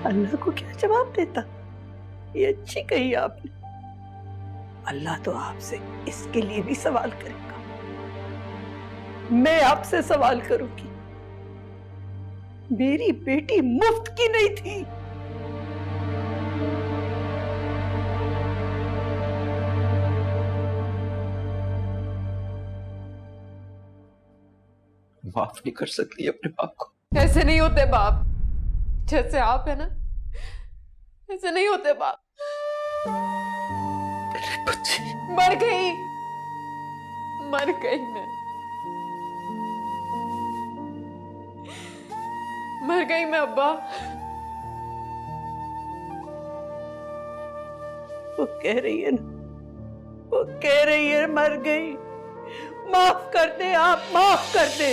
अल्लाह को क्या जवाब देता? ये अच्छी कही आपने। अल्लाह तो आपसे इसके लिए भी सवाल करेगा। मैं आपसे सवाल करूंगी, मेरी बेटी मुफ्त की नहीं थी। माफ नहीं कर सकती अपने बाप को। ऐसे नहीं होते बाप, जैसे आप है ना, ऐसे नहीं होते बाप। बच्ची मर गई, मर गई मैं, मर गई मैं अब्बा। वो कह रही है ना, वो कह रही है मर गई। माफ कर दे आप, माफ कर दे।